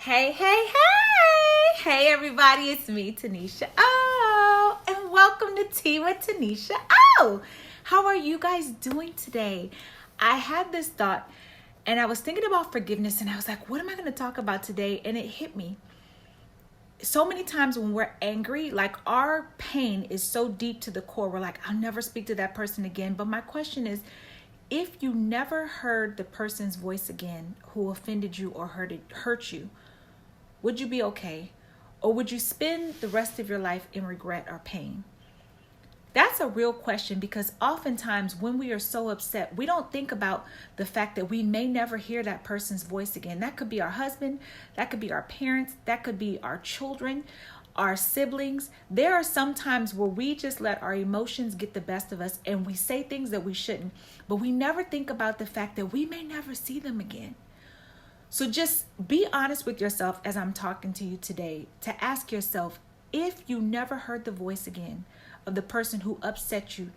Hey, hey, hey! Hey, everybody, it's me, Tuniscia O, and welcome to Tea with Tuniscia O. How are you guys doing today? I had this thought, and I was thinking about forgiveness, and I was like, what am I going to talk about today? And it hit me. So many times when we're angry, like our pain is so deep to the core, we're like, I'll never speak to that person again. But my question is, if you never heard the person's voice again who offended you or hurt you, would you be okay? Or would you spend the rest of your life in regret or pain? That's a real question, because oftentimes when we are so upset, we don't think about the fact that we may never hear that person's voice again. That could be our husband, that could be our parents, that could be our children, our siblings. There are some times where we just let our emotions get the best of us and we say things that we shouldn't, but we never think about the fact that we may never see them again. So just be honest with yourself as I'm talking to you today, to ask yourself, if you never heard the voice again of the person who upset you,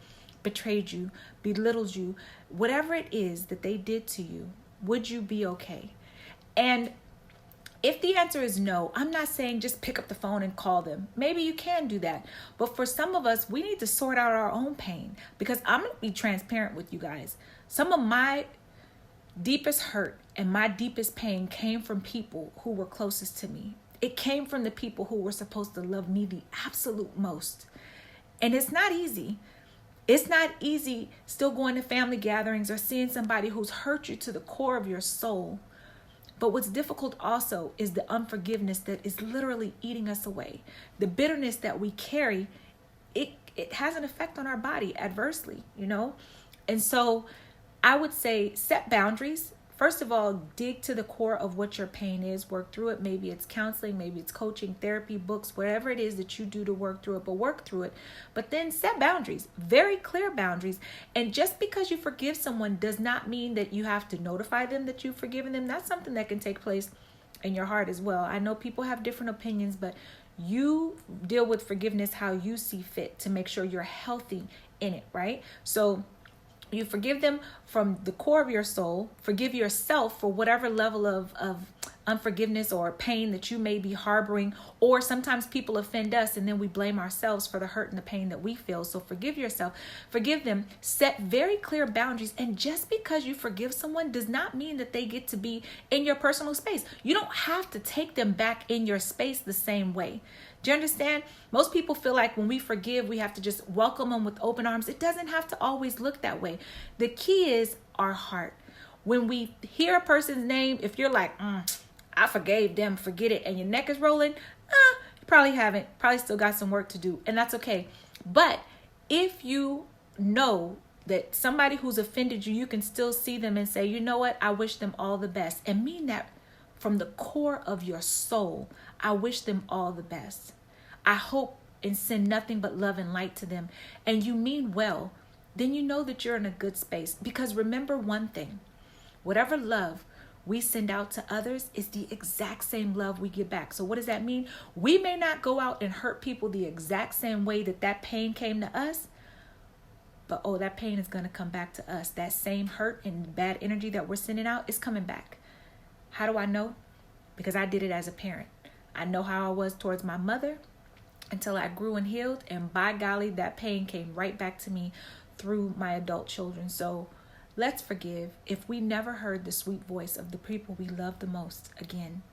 betrayed you, belittled you, whatever it is that they did to you, would you be okay? And if the answer is no, I'm not saying just pick up the phone and call them. Maybe you can do that. But for some of us, we need to sort out our own pain, because I'm going to be transparent with you guys. Some of my deepest hurt and my deepest pain came from people who were closest to me. It came from the people who were supposed to love me the absolute most. And it's not easy. It's not easy still going to family gatherings or seeing somebody who's hurt you to the core of your soul. But what's difficult also is the unforgiveness that is literally eating us away. The bitterness that we carry, it has an effect on our body adversely, And so I would say set boundaries. First of all, dig to the core of what your pain is. Work through it. Maybe it's counseling, maybe it's coaching, therapy, books, whatever it is that you do to work through it, but work through it. But then set boundaries, very clear boundaries. And just because you forgive someone does not mean that you have to notify them that you've forgiven them. That's something that can take place in your heart as well. I know people have different opinions, but you deal with forgiveness how you see fit to make sure you're healthy in it, right? So you forgive them from the core of your soul. Forgive yourself for whatever level of unforgiveness or pain that you may be harboring. Or sometimes people offend us and then we blame ourselves for the hurt and the pain that we feel. So forgive yourself. Forgive them. Set very clear boundaries. And just because you forgive someone does not mean that they get to be in your personal space. You don't have to take them back in your space the same way. Do you understand? Most people feel like when we forgive, we have to just welcome them with open arms. It doesn't have to always look that way. The key is our heart. When we hear a person's name, if you're like, I forgave them, forget it, and your neck is rolling, you probably haven't. Probably still got some work to do, and that's okay. But if you know that somebody who's offended you, you can still see them and say, you know what? I wish them all the best, and mean that from the core of your soul. I wish them all the best. I hope and send nothing but love and light to them. And you mean well, then you know that you're in a good space. Because remember one thing, whatever love we send out to others is the exact same love we get back. So what does that mean? We may not go out and hurt people the exact same way that pain came to us, but that pain is going to come back to us. That same hurt and bad energy that we're sending out is coming back. How do I know? Because I did it as a parent. I know how I was towards my mother until I grew and healed. And by golly, that pain came right back to me through my adult children. So let's forgive. If we never heard the sweet voice of the people we love the most again,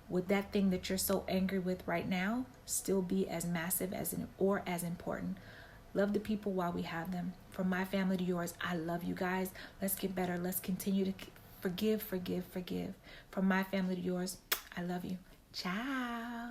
would that thing that you're so angry with right now still be as massive or as important? Love the people while we have them. From my family to yours, I love you guys. Let's get better. Let's continue to forgive. From my family to yours, I love you. Ciao.